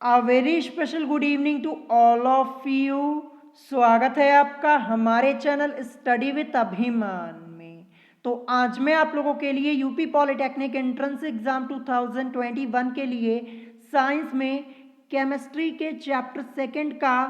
A very special good evening to all of you. स्वागत है आपका हमारे चैनल स्टडी विद अभिमान में। तो आज मैं आप लोगों के लिए यूपी पॉलिटेक्निक एंट्रेंस एग्जाम 2021 के लिए साइंस में केमिस्ट्री के चैप्टर सेकंड का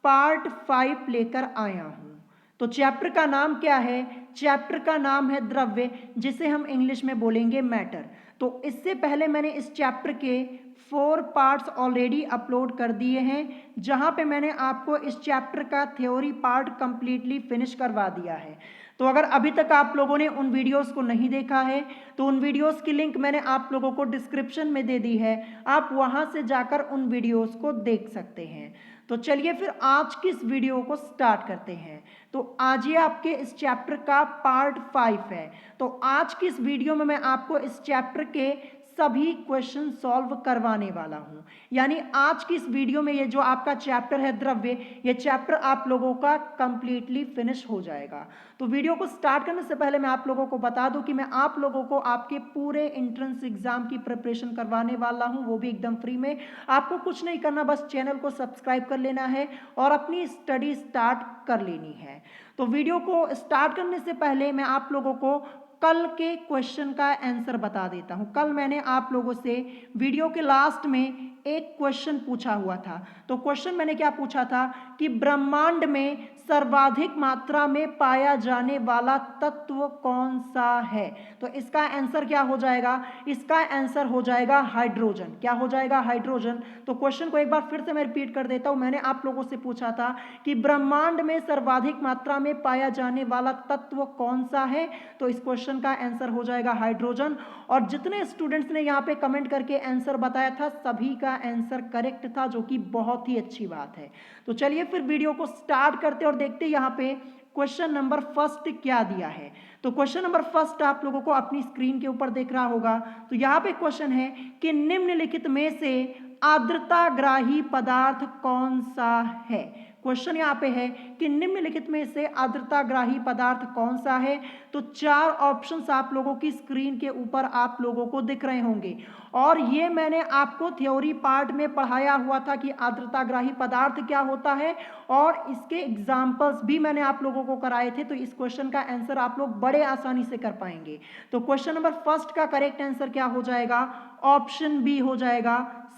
पार्ट 5 लेकर आया हूँ। तो चैप्टर का नाम क्या है? चैप्टर का नाम है द्रव्य, जिसे हम इंग्लिश में बोलेंगे मैटर। तो इससे पहले मैंने इस चैप्टर के 4 पार्ट्स ऑलरेडी अपलोड कर दिए हैं, जहां पे मैंने आपको इस चैप्टर का थ्योरी पार्ट कंप्लीटली फिनिश करवा दिया है। तो अगर अभी तक आप लोगों ने उन वीडियोस को नहीं देखा है तो उन वीडियोस की लिंक मैंने आप लोगों को डिस्क्रिप्शन में दे दी है, आप वहां से जाकर उन वीडियोस को देख सकते हैं। तो चलिए फिर आज की इस वीडियो को स्टार्ट करते हैं। तो आज ये आपके इस चैप्टर का पार्ट 5 है। तो आज की इस वीडियो में मैं आपको इस चैप्टर के सभी क्वेश्चन सॉल्व करवाने वाला हूं। यानी आज की इस वीडियो में ये जो आपका चैप्टर है द्रव्य, ये चैप्टर आप लोगों का कंप्लीटली फिनिश हो जाएगा। तो वीडियो को स्टार्ट करने से पहले मैं आप लोगों को बता दूं कि मैं आप लोगों को आपके पूरे एंट्रेंस एग्जाम की प्रिपरेशन करवाने वाला हूं, वो भी एकदम फ्री में। आपको कुछ नहीं करना, बस चैनल को सब्सक्राइब कर लेना है और अपनी स्टडी स्टार्ट कर लेनी है। तो वीडियो को स्टार्ट करने से पहले मैं आप लोगों को कल के क्वेश्चन का आंसर बता देता हूं। कल मैंने आप लोगों से वीडियो के लास्ट में एक क्वेश्चन पूछा हुआ था। तो क्वेश्चन मैंने क्या पूछा था कि ब्रह्मांड में सर्वाधिक मात्रा में पाया जाने वाला तत्व कौन सा है? तो इसका आंसर क्या हो जाएगा? इसका आंसर हो जाएगा हाइड्रोजन। क्या हो जाएगा? हाइड्रोजन। तो क्वेश्चन को एक बार फिर से मैं रिपीट कर देता हूं। मैंने आप लोगों से पूछा था कि ब्रह्मांड में सर्वाधिक मात्रा में पाया जाने वाला तत्व कौन सा है? तो इस क्वेश्चन का आंसर हो जाएगा हाइड्रोजन। और जितने स्टूडेंट्स ने यहाँ पे कमेंट करके आंसर बताया था, सभी का आंसर करेक्ट था, जो कि बहुत ही अच्छी बात है। तो चलिए फिर वीडियो को स्टार्ट करते और देखते यहाँ पे क्वेश्चन नंबर फर्स्ट क्या दिया है। तो क्वेश्चन नंबर फर्स्ट आप लोगों को अपनी स्क्रीन के ऊपर देख रहा होगा। तो यहाँ पे क्वेश्चन है कि निम्नलिखित में से आर्द्रताग्राही पदार्थ कौन सा है? क्वेश्चन यहाँ पे है कि निम्नलिखित में से आर्द्रताग्राही पदार्थ कौन सा है? तो 4 ऑप्शंस आप लोगों की स्क्रीन के ऊपर आप लोगों को दिख रहे होंगे। और ये मैंने आपको थ्योरी पार्ट में पढ़ाया हुआ था कि आर्द्रताग्राही पदार्थ क्या होता है, और इसके एग्जाम्पल्स भी मैंने आप लोगों को कराए थे। तो इस क्वेश्चन का आंसर आप लोग बड़े आसानी से कर पाएंगे। तो क्वेश्चन नंबर फर्स्ट का करेक्ट आंसर क्या हो जाएगा? ऑप्शन बी हो जाएगा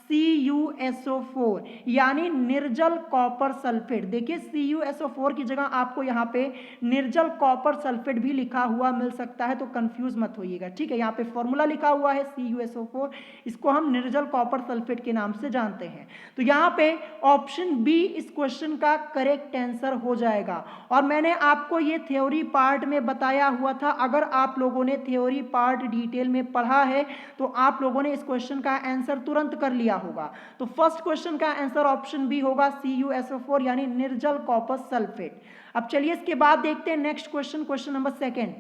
CuSO4, यानी निर्जल कॉपर सल्फेट। देखिए CuSO4 की जगह आपको यहाँ पे निर्जल कॉपर सल्फेट भी लिखा हुआ मिल सकता है, तो कंफ्यूज मत होइएगा, ठीक है। यहाँ पे फॉर्मूला लिखा हुआ है CuSO4, इसको हम निर्जल कॉपर सल्फेट के नाम से जानते हैं। तो यहाँ पे ऑप्शन बी इस क्वेश्चन का करेक्ट आंसर हो जाएगा। और मैंने आपको ये थ्योरी पार्ट में बताया हुआ था। अगर आप लोगों ने थ्योरी पार्ट डिटेल में पढ़ा है तो आप लोगों ने इस क्वेश्चन का आंसर तुरंत कर लिया होगा। तो फर्स्ट क्वेश्चन का आंसर ऑप्शन बी होगा CuSO4, यानी निर्जल कॉपर सल्फेट। अब चलिए इसके बाद देखते हैं next question, question number second.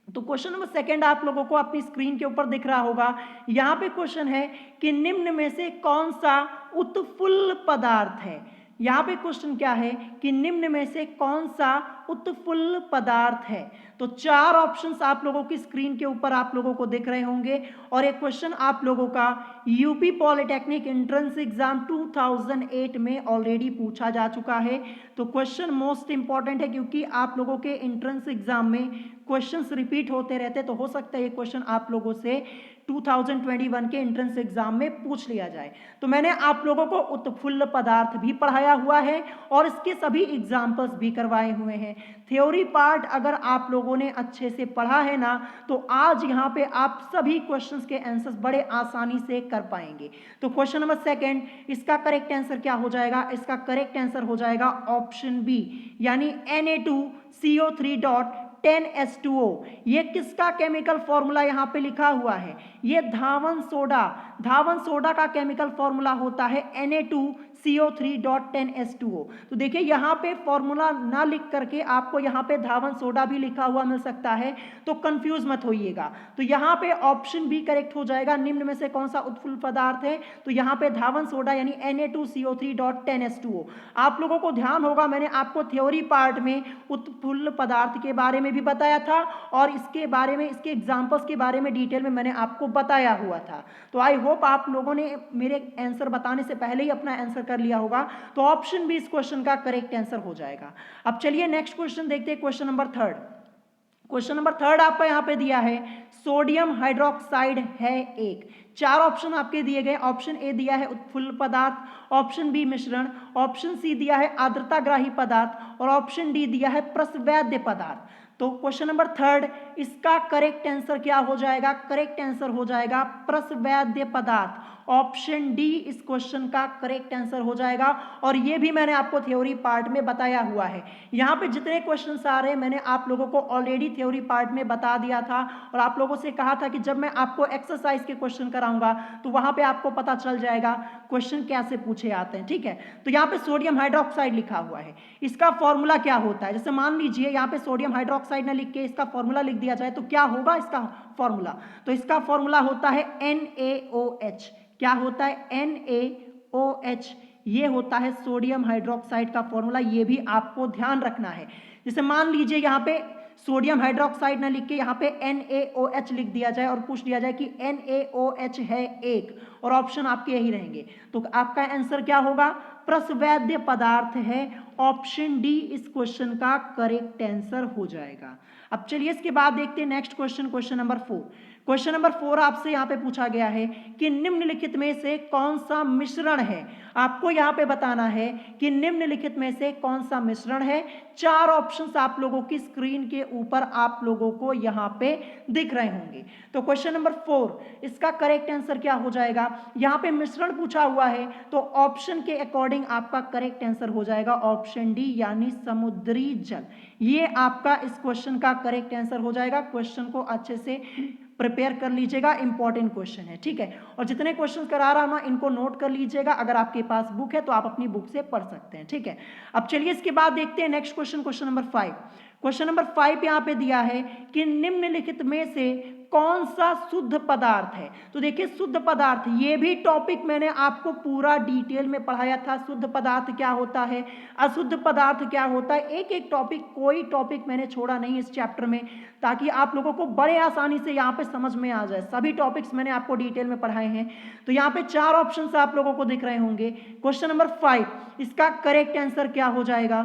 तो क्वेश्चन नंबर सेकंड आप लोगों को अपनी स्क्रीन के ऊपर दिख रहा होगा। यहां पे क्वेश्चन है कि निम्न में से कौन सा उत्फुल्ल पदार्थ है? यहां पे क्वेश्चन क्या है कि निम्न में से कौन सा उत्फुल्ल पदार्थ है? तो 4 ऑप्शंस आप लोगों की स्क्रीन के ऊपर आप लोगों को दिख रहे होंगे। और एक क्वेश्चन आप लोगों का यूपी पॉलिटेक्निक एंट्रेंस एग्जाम 2008 में ऑलरेडी पूछा जा चुका है। तो क्वेश्चन मोस्ट इंपॉर्टेंट है, क्योंकि आप लोगों के एंट्रेंस एग्जाम में क्वेश्चंस रिपीट होते रहते, तो हो सकता है ये क्वेश्चन आप लोगों से 2021 के एंट्रेंस एग्जाम में पूछ लिया जाए। तो मैंने आप लोगों को उत्फुल्ल पदार्थ भी पढ़ाया हुआ है और इसके सभी एग्जाम्पल्स भी करवाए हुए हैं। थ्योरी पार्ट अगर आप लोगों ने अच्छे से पढ़ा है ना, तो आज यहाँ पे आप सभी क्वेश्चंस के आंसर्स बड़े आसानी से कर पाएंगे। तो क्वेश्चन नंबर सेकंड, इसका करेक्ट आंसर क्या हो जाएगा? इसका करेक्ट आंसर हो जाएगा ऑप्शन बी, यानी Na2CO3 10H2O। ये किसका केमिकल फॉर्मूला यहाँ पे लिखा हुआ है? ये धावन सोडा का केमिकल फॉर्मूला होता है CO3.10H2O। तो देखिए यहाँ पे फॉर्मूला ना लिख करके आपको यहाँ पे धावन सोडा भी लिखा हुआ मिल सकता है, तो कंफ्यूज मत होइएगा। तो यहाँ पे ऑप्शन बी करेक्ट हो जाएगा। निम्न में से कौन सा उत्फुल्ल पदार्थ है? तो यहाँ पे धावन सोडा यानी Na2CO3.10H2O। आप लोगों को ध्यान होगा मैंने आपको थ्योरी पार्ट में उत्फुल्ल पदार्थ के बारे में भी बताया था और इसके बारे में, इसके एग्जाम्पल्स के बारे में डिटेल में मैंने आपको बताया हुआ था। तो आई होप आप लोगों ने मेरे आंसर बताने से पहले ही अपना आंसर कर लिया होगा। तो ऑप्शन बी इस क्वेश्चन का करेक्ट आंसर हो जाएगा। अब चलिए नेक्स्ट क्वेश्चन देखते हैं, question number third. Question number third आपका यहाँ पे दिया है सोडियम हाइड्रोक्साइड है एक। चार ऑप्शन आपके दिए गए। ऑप्शन ए दिया है उत्फुल्ल पदार्थ, ऑप्शन बी मिश्रण, ऑप्शन सी दिया है आर्द्रताग्राही पदार्थ और ऑप्शन डी दिया है प्रसवैद्य पदार्थ। तो क्वेश्चन नंबर थर्ड, इसका करेक्ट आंसर क्या हो जाएगा? करेक्ट आंसर हो जाएगा प्रसवैद्य पदार्थ। ऑप्शन डी इस क्वेश्चन का करेक्ट आंसर हो जाएगा और ये भी मैंने आपको थ्योरी पार्ट में बताया हुआ है। यहाँ पे जितने क्वेश्चंस आ रहे हैं मैंने आप लोगों को ऑलरेडी थ्योरी पार्ट में बता दिया था और आप लोगों से कहा था कि जब मैं आपको एक्सरसाइज के क्वेश्चन कराऊंगा तो वहां पे आपको पता चल जाएगा क्वेश्चन कैसे पूछे आते हैं। ठीक है, तो यहाँ पे सोडियम हाइड्रोक्साइड लिखा हुआ है, इसका फॉर्मूला क्या होता है? जैसे मान लीजिए यहाँ पे सोडियम हाइड्रोक्साइड न लिख के इसका फॉर्मूला लिख दिया जाए तो क्या होगा इसका फॉर्मूला? तो इसका फॉर्मूला होता है NaOH। क्या होता है? NaOH। ये होता है सोडियम हाइड्रोक्साइड का फॉर्मूला, ये भी आपको ध्यान रखना है। जैसे मान लीजिए यहाँ पे सोडियम हाइड्रोक्साइड ना लिख के यहाँ पे NaOH लिख दिया जाए और पूछ दिया जाए कि NaOH है एक, और ऑप्शन आपके यही रहेंगे, तो आपका आंसर क्या होगा? प्रसवैद्य पदार्थ है। ऑप्शन डी इस क्वेश्चन का करेक्ट आंसर हो जाएगा। अब चलिए इसके बाद देखते हैं next question, question number 4। Question number 4 आपसे यहाँ पे पूछा गया है कि निम्नलिखित में से कौन सा मिश्रण है? आपको यहाँ पे बताना है कि निम्नलिखित में से कौन सा मिश्रण है। चार ऑप्शंस आप लोगों की स्क्रीन के ऊपर आप लोगों को यहाँ पे दिख रहे होंगे। तो क्वेश्चन नंबर 4, इसका करेक्ट आंसर क्या हो जाएगा? यहाँ पे मिश्रण पूछा हुआ है तो ऑप्शन के अकॉर्डिंग आपका करेक्ट आंसर हो जाएगा ऑप्शन डी यानी समुद्री जल। ये आपका इस क्वेश्चन का करेक्ट आंसर हो जाएगा। क्वेश्चन को अच्छे से प्रिपेयर कर लीजिएगा, इंपॉर्टेंट क्वेश्चन है। ठीक है, और जितने क्वेश्चन करा रहा हूं ना इनको नोट कर लीजिएगा। अगर आपके पास बुक है तो आप अपनी बुक से पढ़ सकते हैं। ठीक है, अब चलिए इसके बाद देखते हैं next question, question number 5। Question number 5 यहाँ पे दिया है कि निम्नलिखित में से कौन सा शुद्ध पदार्थ है? तो देखिए शुद्ध पदार्थ, ये भी टॉपिक मैंने आपको पूरा डिटेल में पढ़ाया था। शुद्ध पदार्थ क्या होता है, अशुद्ध पदार्थ क्या होता है, एक एक टॉपिक, कोई टॉपिक मैंने छोड़ा नहीं इस चैप्टर में, ताकि आप लोगों को बड़े आसानी से यहाँ पे समझ में आ जाए। सभी टॉपिक्स मैंने आपको डिटेल में पढ़ाए हैं। तो यहाँ पे चार ऑप्शन आप लोगों को दिख रहे होंगे। क्वेश्चन नंबर 5, इसका करेक्ट आंसर क्या हो जाएगा?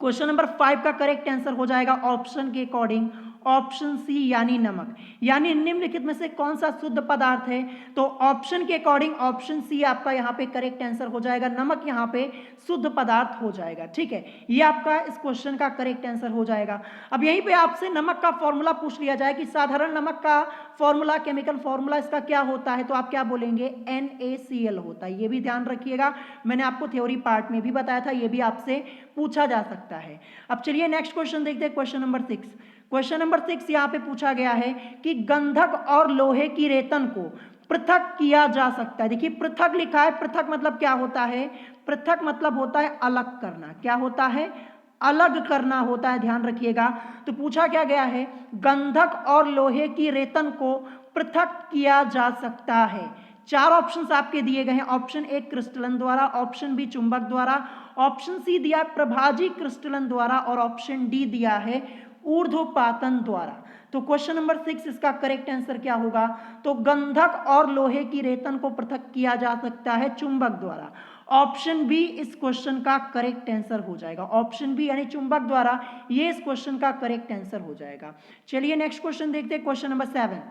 क्वेश्चन नंबर 5 का करेक्ट आंसर हो जाएगा ऑप्शन के अकॉर्डिंग ऑप्शन सी यानी नमक। यानी निम्नलिखित में से कौन सा शुद्ध पदार्थ है? तो ऑप्शन के अकॉर्डिंग ऑप्शन सी आपका यहाँ पे करेक्ट आंसर हो जाएगा। नमक यहाँ पे शुद्ध पदार्थ हो जाएगा। ठीक है, ये आपका इस क्वेश्चन का करेक्ट आंसर हो जाएगा। अब यहीं पे आपसे नमक का फॉर्मूला पूछ लिया जाए कि साधारण नमक का फॉर्मूला, केमिकल फॉर्मूला इसका क्या होता है, तो आप क्या बोलेंगे? NaCl होता है। ये भी ध्यान रखिएगा, मैंने आपको थ्योरी पार्ट में भी बताया था, ये भी आपसे पूछा जा सकता है। अब चलिए नेक्स्ट क्वेश्चन देखते हैं, क्वेश्चन नंबर 6। क्वेश्चन नंबर 6 यहाँ पे पूछा गया है कि गंधक और लोहे की रेतन को पृथक किया जा सकता है। देखिए पृथक लिखा है, पृथक मतलब क्या होता है? पृथक मतलब होता है अलग करना। क्या होता है? अलग करना होता है, ध्यान रखिएगा। तो पूछा क्या गया है? गंधक और लोहे की रेतन को पृथक किया जा सकता है। चार ऑप्शंस आपके दिए गए हैं। ऑप्शन ए क्रिस्टलन द्वारा, ऑप्शन बी चुंबक द्वारा, ऑप्शन सी दिया है प्रभाजी क्रिस्टलन द्वारा और ऑप्शन डी दिया है ऊर्ध्वपातन द्वारा। तो क्वेश्चन नंबर 6 इसका करेक्ट आंसर क्या होगा? तो गंधक और लोहे की रेतन को पृथक किया जा सकता है चुंबक द्वारा। ऑप्शन बी इस क्वेश्चन का करेक्ट आंसर हो जाएगा। ऑप्शन बी यानी चुंबक द्वारा, ये इस क्वेश्चन का करेक्ट आंसर हो जाएगा। चलिए नेक्स्ट क्वेश्चन देखते हैं, क्वेश्चन नंबर 7।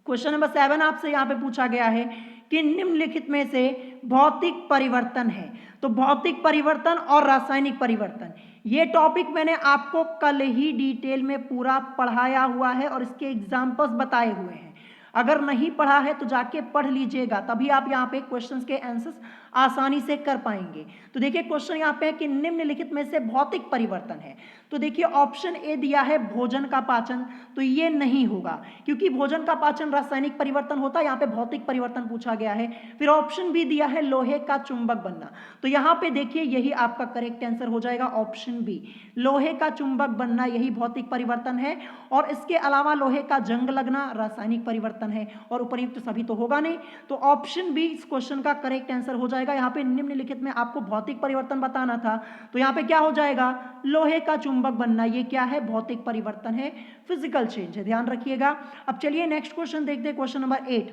क्वेश्चन नंबर 7 आपसे यहाँ पे पूछा गया है कि निम्नलिखित में से भौतिक परिवर्तन है। तो भौतिक परिवर्तन और रासायनिक परिवर्तन, ये टॉपिक मैंने आपको कल ही डिटेल में पूरा पढ़ाया हुआ है और इसके एग्जाम्पल्स बताए हुए हैं। अगर नहीं पढ़ा है तो जाके पढ़ लीजिएगा, तभी आप यहाँ पे क्वेश्चंस के आंसर्स आसानी से कर पाएंगे। तो देखिए क्वेश्चन यहाँ पे है कि निम्नलिखित में से भौतिक परिवर्तन है। तो देखिए ऑप्शन ए दिया है भोजन का पाचन, तो ये नहीं होगा क्योंकि भोजन का पाचन रासायनिक परिवर्तन होता है, यहाँ पे भौतिक परिवर्तन पूछा गया है। फिर ऑप्शन बी दिया है लोहे का चुंबक बनना, तो यहाँ पे देखिए यही आपका करेक्ट आंसर हो जाएगा ऑप्शन बी, लोहे का चुंबक बनना यही भौतिक परिवर्तन है। और इसके अलावा लोहे का जंग लगना रासायनिक परिवर्तन है, और उपर्युक्त सभी तो होगा नहीं, तो ऑप्शन बी इस क्वेश्चन का करेक्ट आंसर हो जाएगा। यहाँ पे निम्नलिखित में आपको भौतिक परिवर्तन बताना था, तो यहाँ पे क्या हो जाएगा, लोहे का चुंबक बनना, ये क्या है, भौतिक परिवर्तन है, फिजिकल चेंज है, ध्यान रखिएगा। अब चलिए नेक्स्ट क्वेश्चन देखते हैं, क्वेश्चन नंबर 8।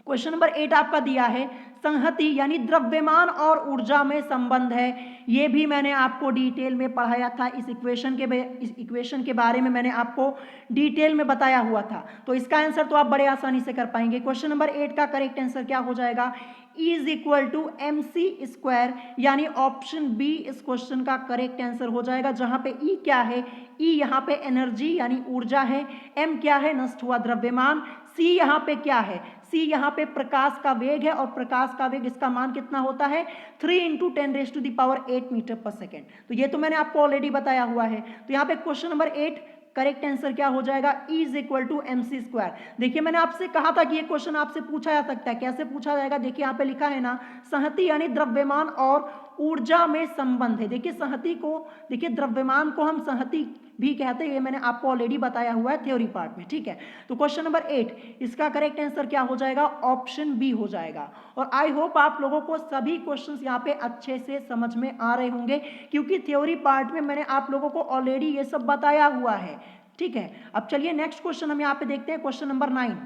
क्वेश्चन नंबर 8 आपका दिया है संहति यानी द्रव्यमान और ऊर्जा में संबंध है। ये भी मैंने आपको डिटेल में पढ़ाया था, इस इक्वेशन के बारे में मैंने आपको डिटेल में बताया हुआ था, तो इसका आंसर तो आप बड़े आसानी से कर पाएंगे। क्वेश्चन नंबर 8 का करेक्ट आंसर क्या हो जाएगा, E is equal to mc², यानी ऑप्शन बी इस क्वेश्चन का करेक्ट आंसर हो जाएगा, जहां पे E क्या है, E यहाँ पे एनर्जी यानी ऊर्जा है, M क्या है, नष्ट हुआ द्रव्यमान, C यहाँ पे क्या है, C यहाँ पे प्रकाश का वेग है, और प्रकाश का वेग इसका मान कितना होता है, 3 × 10⁸ मीटर पर सेकेंड। तो ये तो मैंने आपको ऑलरेडी बताया हुआ है। तो यहाँ पे क्वेश्चन नंबर 8 करेक्ट आंसर क्या हो जाएगा, E is equal to mc²। देखिए मैंने आपसे कहा था कि ये क्वेश्चन आपसे पूछा जा सकता है, कैसे पूछा जाएगा, देखिए यहाँ पे लिखा है ना, संहति यानी द्रव्यमान और ऊर्जा में संबंध है। देखिए संहति को, देखिए द्रव्यमान को हम संहति भी कहते हैं, ये मैंने आपको ऑलरेडी बताया हुआ है थ्योरी पार्ट में, ठीक है। तो क्वेश्चन नंबर 8 इसका करेक्ट आंसर क्या हो जाएगा, ऑप्शन बी हो जाएगा। और आई होप आप लोगों को सभी क्वेश्चंस यहाँ पे अच्छे से समझ में आ रहे होंगे, क्योंकि थ्योरी पार्ट में मैंने आप लोगों को ऑलरेडी ये सब बताया हुआ है, ठीक है। अब चलिए नेक्स्ट क्वेश्चन हम यहाँ पे देखते हैं, क्वेश्चन नंबर 9।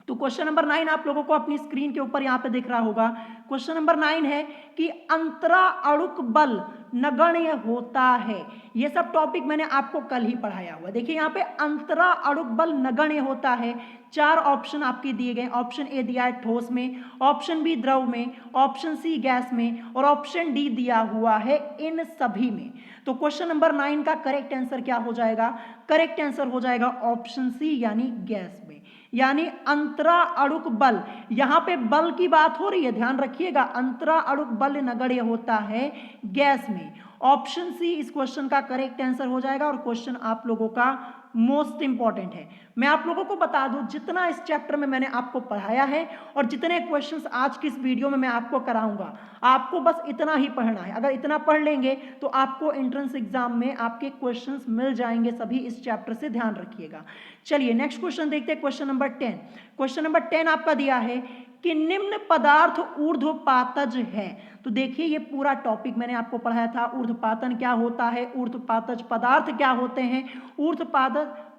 तो क्वेश्चन नंबर 9 आप लोगों को अपनी स्क्रीन के ऊपर यहाँ पे दिख रहा होगा। क्वेश्चन नंबर 9 है कि अंतरा अणुक बल नगण्य होता है। ये सब टॉपिक मैंने आपको कल ही पढ़ाया हुआ। देखिए यहाँ पे अंतरा अणुक बल नगण्य होता है, 4 ऑप्शन आपके दिए गए, ऑप्शन ए दिया है ठोस में, ऑप्शन बी द्रव में, ऑप्शन सी गैस में, और ऑप्शन डी दिया हुआ है इन सभी में। तो क्वेश्चन नंबर 9 का करेक्ट आंसर क्या हो जाएगा, करेक्ट आंसर हो जाएगा ऑप्शन सी यानी गैस में, यानी अंतरा अणुक बल, यहां पे बल की बात हो रही है, ध्यान रखिएगा, अंतरा अणुक बल नगण्य होता है गैस में। ऑप्शन सी इस क्वेश्चन का करेक्ट आंसर हो जाएगा, और क्वेश्चन आप लोगों का मोस्ट इंपॉर्टेंट है। मैं आप लोगों को बता दूं, जितना इस चैप्टर में मैंने आपको पढ़ाया है और जितने क्वेश्चंस आज की इस वीडियो में मैं आपको कराऊंगा, आपको बस इतना ही पढ़ना है। अगर इतना पढ़ लेंगे तो आपको एंट्रेंस एग्जाम में आपके क्वेश्चंस मिल जाएंगे सभी इस चैप्टर से, ध्यान रखिएगा। चलिए नेक्स्ट क्वेश्चन देखते हैं, क्वेश्चन नंबर 10। क्वेश्चन नंबर 10 आपका दिया है कि निम्न पदार्थ ऊर्ध्वपातज है। तो देखिए ये पूरा टॉपिक मैंने आपको पढ़ाया था, ऊर्ध्वपातन क्या होता है, ऊर्ध्वपातज पदार्थ क्या होते हैं,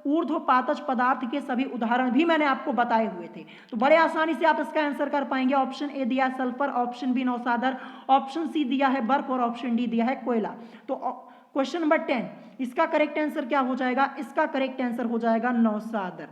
ऊर्ध्वपातज पदार्थ के सभी उदाहरण भी मैंने आपको बताए हुए थे। तो बड़े आसानी से आप इसका आंसर कर पाएंगे। ऑप्शन ए दिया है सल्फर, ऑप्शन बी नौसादर, ऑप्शन सी दिया है बर्फ, और ऑप्शन डी दिया है कोयला। तो क्वेश्चन नंबर 10 इसका करेक्ट आंसर क्या हो जाएगा, इसका करेक्ट आंसर हो जाएगा नौसादर।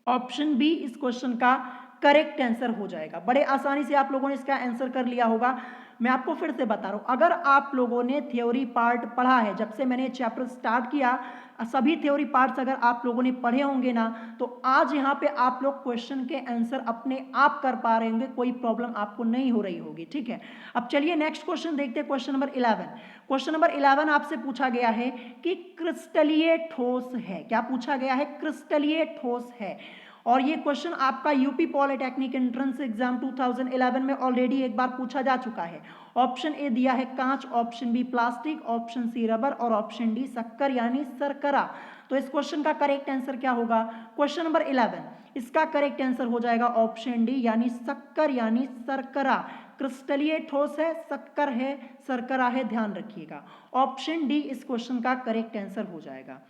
ऑप्शन बी इस क्वेश्चन का करेक्ट आंसर हो जाएगा। बड़े आसानी से आप लोगों ने इसका आंसर कर लिया होगा। मैं आपको फिर से बता रहा हूं, अगर आप लोगों ने थ्योरी पार्ट पढ़ा है, जब से मैंने चैप्टर स्टार्ट किया सभी थ्योरी पार्ट्स अगर आप लोगों ने पढ़े होंगे ना, तो आज यहाँ पे आप लोग क्वेश्चन के आंसर अपने आप कर पा रहे होंगे, कोई प्रॉब्लम आपको नहीं हो रही होगी, ठीक है। अब चलिए नेक्स्ट क्वेश्चन देखते हैं, क्वेश्चन नंबर 11। क्वेश्चन नंबर 11 आपसे पूछा गया है कि क्रिस्टलीय ठोस है। क्या पूछा गया है, क्रिस्टलीय ठोस है। और ये क्वेश्चन आपका यूपी पॉलिटेक्निक एंट्रेंस एग्जाम 2011 में ऑलरेडी एक बार पूछा जा चुका है। ऑप्शन ए दिया है कांच, option B plastic, option C rubber, और ऑप्शन डी शक्कर यानी शर्करा। तो इस क्वेश्चन का करेक्ट आंसर क्या होगा, क्वेश्चन नंबर 11 इसका करेक्ट आंसर हो जाएगा ऑप्शन डी यानी शक्कर यानी शर्करा। क्रिस्टलीय ठोस है, शक्कर है, शर्करा है, ध्यान रखिएगा। ऑप्शन डी इस क्वेश्चन का करेक्ट आंसर हो जाएगा।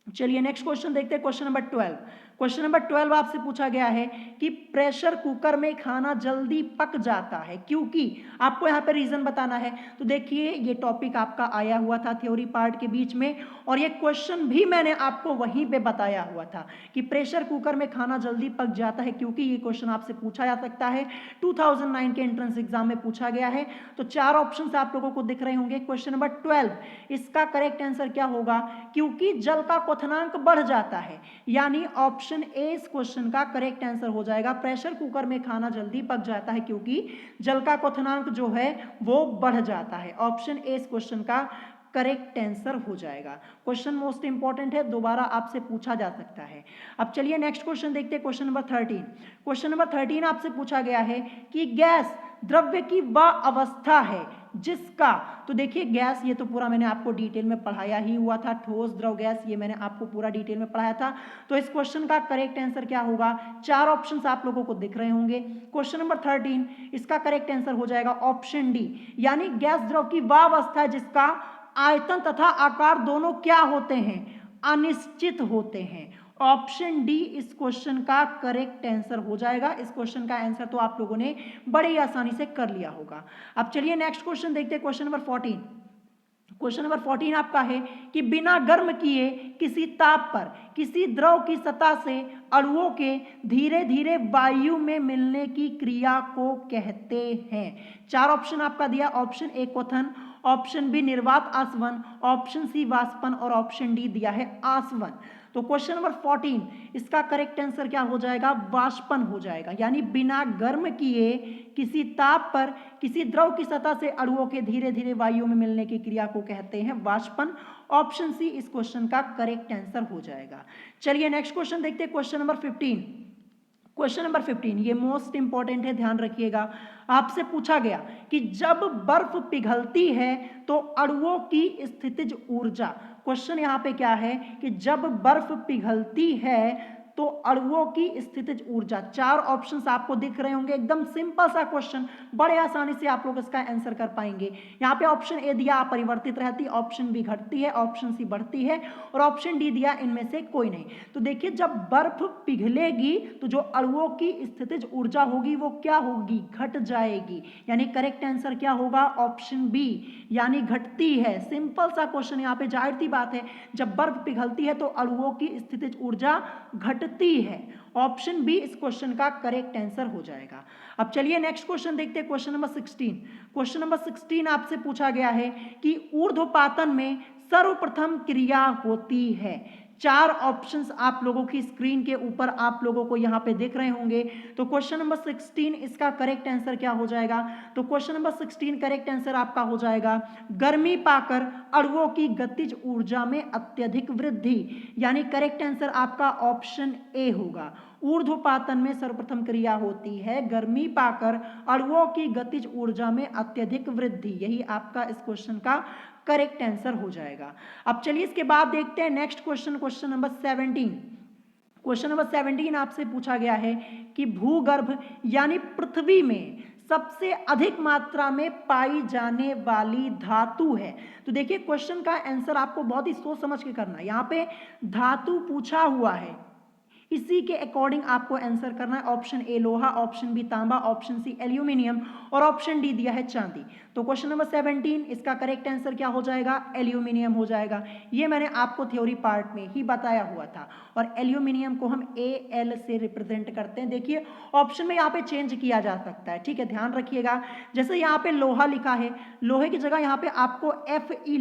चलिए नेक्स्ट क्वेश्चन देखते हैं, क्वेश्चन नंबर 12। क्वेश्चन नंबर 12 आपसे पूछा गया है कि प्रेशर कुकर में खाना जल्दी पक जाता है क्योंकि, आपको यहाँ पे रीजन बताना है। तो देखिए ये टॉपिक आपका आया हुआ था थ्योरी पार्ट के बीच में, और ये क्वेश्चन भी मैंने आपको वहीं पे बताया हुआ था कि प्रेशर कुकर में खाना जल्दी पक जाता है क्योंकि ये क्वेश्चन आपसे पूछा जा सकता है, 2009 के एंट्रेंस एग्जाम में पूछा गया है। तो 4 ऑप्शन आप लोगों को दिख रहे होंगे। क्वेश्चन नंबर 12 इसका करेक्ट आंसर क्या होगा, क्योंकि जल का क्वथनांक बढ़ जाता है, यानी ऑप्शन ए इस क्वेश्चन का करेक्ट आंसर हो जाएगा। प्रेशर कुकर में खाना जल्दी पक जाता है क्योंकि जल का क्वथनांक जो है वो बढ़ जाता है। ऑप्शन ए इस क्वेश्चन का करेक्ट आंसर हो जाएगा। क्वेश्चन मोस्ट इंपॉर्टेंट है, दोबारा आपसे पूछा जा सकता है। अब चलिए नेक्स्ट क्वेश्चन देखते हैं, क्वेश्चन नंबर 13। क्वेश्चन नंबर 13 आपसे पूछा गया है कि गैस द्रव्य की वह अवस्था है जिसका, तो देखिए गैस ये तो पूरा मैंने आपको डिटेल में पढ़ाया ही हुआ था, ठोस द्रव गैस ये मैंने आपको पूरा डिटेल में पढ़ाया था। तो इस क्वेश्चन का करेक्ट आंसर क्या होगा? 4 ऑप्शंस आप लोगों को दिख रहे होंगे। क्वेश्चन नंबर 13 इसका करेक्ट आंसर हो जाएगा ऑप्शन डी, यानी गैस द्रव की वह अवस्था है जिसका आयतन तथा आकार दोनों क्या होते हैं? अनिश्चित होते हैं। ऑप्शन डी इस क्वेश्चन का करेक्ट आंसर हो जाएगा। इस क्वेश्चन का आंसर तो आप लोगों ने बड़ी आसानी से कर लिया होगा। अब चलिए नेक्स्ट क्वेश्चन देखते हैं, क्वेश्चन नंबर 14। क्वेश्चन नंबर 14 आपका है कि बिना गर्म किए किसी ताप पर किसी द्रव की सतह से अणुओं के धीरे धीरे वायु में मिलने की क्रिया को कहते हैं। 4 ऑप्शन आपका दिया, ऑप्शन ए क्वथन, ऑप्शन बी निर्वात आसवन, ऑप्शन सी वाष्पन और ऑप्शन डी दिया है आसवन। तो क्वेश्चन नंबर 14 इसका करेक्ट आंसर क्या हो जाएगा? वाष्पन हो जाएगा, यानी बिना गर्म किए किसी ताप पर किसी द्रव की सतह से अणुओं के धीरे धीरे वायु में मिलने की क्रिया को कहते हैं वाष्पन। ऑप्शन सी इस क्वेश्चन का करेक्ट आंसर हो जाएगा। चलिए नेक्स्ट क्वेश्चन देखते हैं, क्वेश्चन नंबर 15। क्वेश्चन नंबर 15 ये मोस्ट इंपॉर्टेंट है, ध्यान रखिएगा। आपसे पूछा गया कि जब बर्फ पिघलती है तो अणुओं की स्थितिज ऊर्जा, क्वेश्चन यहाँ पे क्या है कि जब बर्फ पिघलती है तो अणुओं की स्थितिज ऊर्जा। 4 ऑप्शंस आपको दिख रहे होंगे, एकदम सिंपल सा क्वेश्चन, बड़े आसानी से आप लोग इसका आंसर कर पाएंगे। यहाँ पे ऑप्शन ए दिया अपरिवर्तित रहती, ऑप्शन बी घटती है, ऑप्शन सी बढ़ती है और ऑप्शन डी दिया इनमें से कोई नहीं। तो देखिए जब बर्फ पिघलेगी तो जो अणुओं की स्थितिज ऊर्जा होगी वो क्या होगी? घट जाएगी, यानी करेक्ट आंसर क्या होगा? ऑप्शन बी, यानी घटती है। सिंपल सा क्वेश्चन, यहाँ पे जाहिर सी बात है जब बर्फ पिघलती है तो अणुओं की स्थितिज ऊर्जा घटती है। ऑप्शन बी इस क्वेश्चन का करेक्ट आंसर हो जाएगा। अब चलिए नेक्स्ट क्वेश्चन देखते हैं, क्वेश्चन नंबर 16। क्वेश्चन नंबर 16 आपसे पूछा गया है कि ऊर्ध्वपातन में सर्वप्रथम क्रिया होती है। 4 ऑप्शंस आप लोगों की स्क्रीन के ऊपर आप लोगों को यहाँ पे दिख रहे होंगे। तो क्वेश्चन नंबर 16 इसका करेक्ट आंसर क्या हो जाएगा? तो क्वेश्चन नंबर 16 करेक्ट आंसर आपका हो जाएगा गर्मी पाकर अणुओं की गतिज ऊर्जा में अत्यधिक वृद्धि, यानी करेक्ट आंसर आपका ऑप्शन ए होगा। ऊर्ध्वपातन में सर्वप्रथम क्रिया होती है गर्मी पाकर अणुओं की गतिज ऊर्जा में अत्यधिक वृद्धि, यही आपका इस क्वेश्चन का करेक्ट आंसर हो जाएगा। अब चलिए इसके बाद देखते हैं next question, question number 17। Question number 17 आपसे पूछा गया है कि भूगर्भ यानी पृथ्वी में सबसे अधिक मात्रा में पाई जाने वाली धातु है। तो देखिए क्वेश्चन का आंसर आपको बहुत ही सोच समझ के करना है। यहाँ पे धातु पूछा हुआ है, इसी के अकॉर्डिंग आपको आंसर करना है। ऑप्शन ए लोहा, ऑप्शन बी तांबा, ऑप्शन सी एल्यूमिनियम और ऑप्शन डी दिया है चांदी। तो क्वेश्चन नंबर 17 इसका करेक्ट आंसर क्या हो जाएगा? एल्यूमिनियम हो जाएगा। ये मैंने आपको थ्योरी पार्ट में ही बताया हुआ था और एल्यूमिनियम को हम AL से रिप्रेजेंट करते हैं। देखिए ऑप्शन में यहाँ पे चेंज किया जा सकता है, ठीक है, ध्यान रखिएगा। जैसे यहाँ पे लोहा लिखा है, लोहे की जगह यहाँ पे आपको FE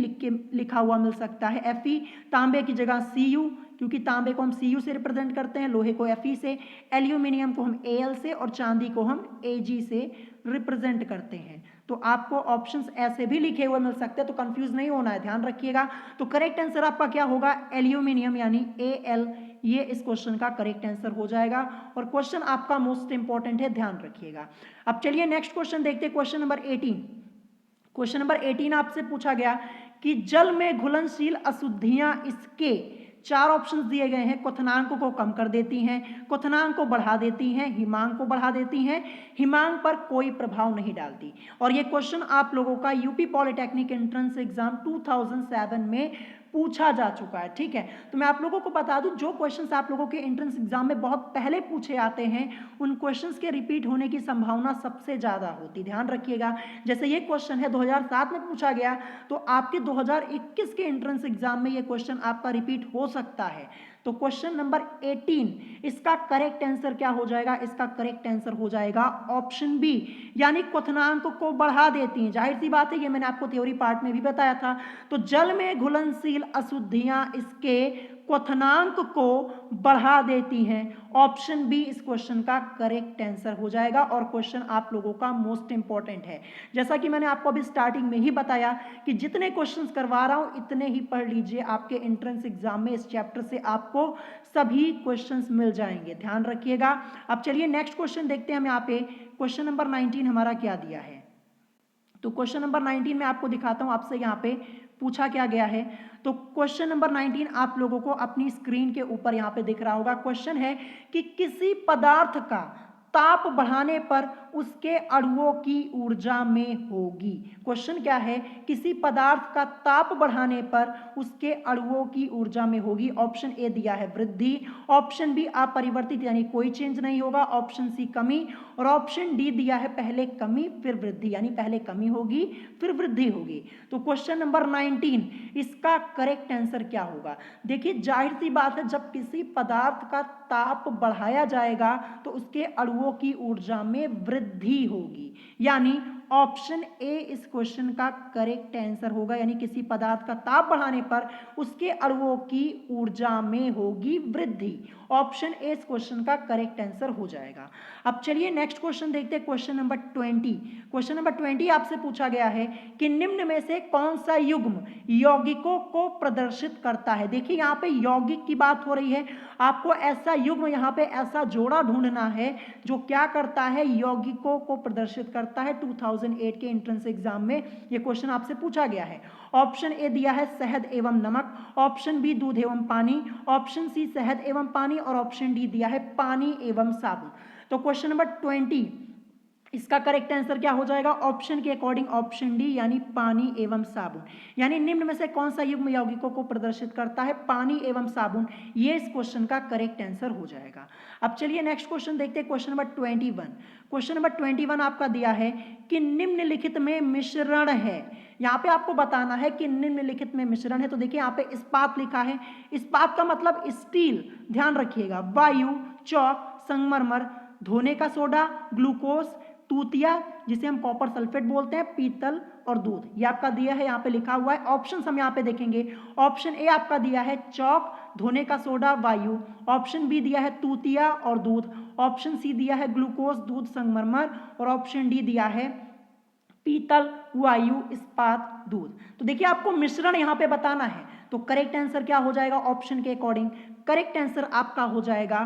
लिखा हुआ मिल सकता है, FE। तांबे की जगह CU, क्योंकि तांबे को हम CU से रिप्रेजेंट करते हैं, लोहे को FE से, एल्यूमिनियम को हम AL से और चांदी को हम AG से रिप्रेजेंट करते हैं। तो आपको ऑप्शंस ऐसे भी लिखे हुए मिल सकते हैं, तो कंफ्यूज नहीं होना है, ध्यान रखिएगा। तो करेक्ट आंसर आपका क्या होगा? एल्यूमिनियम, यानी AL, ये इस क्वेश्चन का करेक्ट आंसर हो जाएगा। और क्वेश्चन आपका मोस्ट इंपॉर्टेंट है, ध्यान रखिएगा। अब चलिए नेक्स्ट क्वेश्चन देखते हैं, क्वेश्चन नंबर 18। क्वेश्चन नंबर 18 आपसे पूछा गया कि जल में घुलनशील अशुद्धियां इसके, 4 ऑप्शंस दिए गए हैं। क्वथनांक को कम कर देती हैं, क्वथनांक को बढ़ा देती हैं, हिमांक को बढ़ा देती हैं, हिमांक पर कोई प्रभाव नहीं डालती। और ये क्वेश्चन आप लोगों का यूपी पॉलिटेक्निक एंट्रेंस एग्जाम 2007 में पूछा जा चुका है, ठीक है। तो मैं आप लोगों को बता दूं, जो क्वेश्चंस आप लोगों के एंट्रेंस एग्जाम में बहुत पहले पूछे आते हैं उन क्वेश्चंस के रिपीट होने की संभावना सबसे ज़्यादा होती, ध्यान रखिएगा। जैसे ये क्वेश्चन है 2007 में पूछा गया, तो आपके 2021 के एंट्रेंस एग्जाम में ये क्वेश्चन आपका रिपीट हो सकता है। तो क्वेश्चन नंबर 18 इसका करेक्ट आंसर क्या हो जाएगा? इसका करेक्ट आंसर हो जाएगा ऑप्शन बी, यानी क्वथनांक को बढ़ा देती हैं। जाहिर सी बात है, ये मैंने आपको थ्योरी पार्ट में भी बताया था। तो जल में घुलनशील अशुद्धियां इसके क्वथनांक को बढ़ा देती हैं। ऑप्शन बी इस क्वेश्चन का करेक्ट आंसर हो जाएगा और क्वेश्चन आप लोगों का मोस्ट इंपॉर्टेंट है। जैसा कि मैंने आपको अभी स्टार्टिंग में ही बताया कि जितने क्वेश्चंस करवा रहा हूं इतने ही पढ़ लीजिए, आपके एंट्रेंस एग्जाम में इस चैप्टर से आपको सभी क्वेश्चंस मिल जाएंगे, ध्यान रखिएगा। अब चलिए नेक्स्ट क्वेश्चन देखते हैं हम यहाँ पे क्वेश्चन नंबर 19 हमारा क्या दिया है। तो क्वेश्चन नंबर 19 में आपको दिखाता हूं आपसे यहाँ पे पूछा क्या गया है। तो क्वेश्चन नंबर 19 आप लोगों को अपनी स्क्रीन के ऊपर यहाँ पे दिख रहा होगा। क्वेश्चन है कि किसी पदार्थ का ताप बढ़ाने पर उसके अणुओं की ऊर्जा में होगी। क्वेश्चन क्या है, किसी पदार्थ का ताप बढ़ाने पर उसके अणुओं की ऊर्जा में होगी। ऑप्शन ए दिया है वृद्धि, ऑप्शन बी अपरिवर्तित यानी कोई चेंज नहीं होगा, ऑप्शन सी कमी, और ऑप्शन डी दिया है पहले कमी फिर वृद्धि यानी पहले कमी होगी फिर वृद्धि होगी। तो क्वेश्चन नंबर 19 इसका करेक्ट आंसर क्या होगा। देखिए जाहिर सी बात है, जब किसी पदार्थ का ताप बढ़ाया जाएगा तो उसके अणुओं की ऊर्जा में वृद्धि होगी, यानी ऑप्शन ए इस क्वेश्चन का करेक्ट आंसर होगा। यानी किसी पदार्थ का ताप बढ़ाने पर उसके अणुओं की ऊर्जा में होगी वृद्धि। ऑप्शन ए इस क्वेश्चन का करेक्ट आंसर हो जाएगा। अब चलिए नेक्स्ट क्वेश्चन देखते हैं, क्वेश्चन नंबर 20। क्वेश्चन नंबर 20 आपसे पूछा गया है कि निम्न में से कौन सा युग्म यौगिकों को प्रदर्शित करता है। देखिए यहाँ पे यौगिक की बात हो रही है, आपको ऐसा युग्म यहाँ पे ऐसा जोड़ा ढूंढना है जो क्या करता है, यौगिकों को प्रदर्शित करता है। 2008 के एंट्रेंस एग्जाम में ये क्वेश्चन आपसे पूछा गया है। ऑप्शन ए दिया है शहद एवं नमक, ऑप्शन बी दूध एवं पानी, ऑप्शन सी शहद एवं पानी, और ऑप्शन डी दिया है पानी एवं साबुन। तो क्वेश्चन नंबर 20 इसका करेक्ट आंसर क्या हो जाएगा, ऑप्शन के अकॉर्डिंग ऑप्शन डी यानी पानी एवं साबुन। यानी निम्न में से कौन सा युग्म यौगिकों को प्रदर्शित करता है, पानी एवं साबुन, ये इस क्वेश्चन का करेक्ट आंसर हो जाएगा। अब चलिए नेक्स्ट क्वेश्चन देखते हैं, क्वेश्चन नंबर 21। क्वेश्चन नंबर 21 आपका दिया है कि निम्नलिखित में मिश्रण है। यहाँ पे आपको बताना है कि निम्नलिखित में मिश्रण है। तो देखिए यहाँ पे इस्पात लिखा है, इस्पात का मतलब स्टील, ध्यान रखिएगा, वायु, चौक, संगमरमर, धोने का सोडा, ग्लूकोज, तूतिया जिसे हम कॉपर सल्फेट बोलते हैं, पीतल और दूध, ये आपका दिया है, यहाँ पे लिखा हुआ है। ऑप्शन हम यहाँ पे देखेंगे, ऑप्शन ए आपका दिया है चौक, धोने का सोडा, वायु, ऑप्शन बी दिया है तूतिया और दूध, ऑप्शन सी दिया है ग्लूकोज, दूध, संगमरमर, और ऑप्शन डी दिया है पीतल, वायु, इस्पात, दूध। तो देखिए आपको मिश्रण यहाँ पे बताना है, तो करेक्ट आंसर क्या हो जाएगा, ऑप्शन के अकॉर्डिंग करेक्ट आंसर आपका हो जाएगा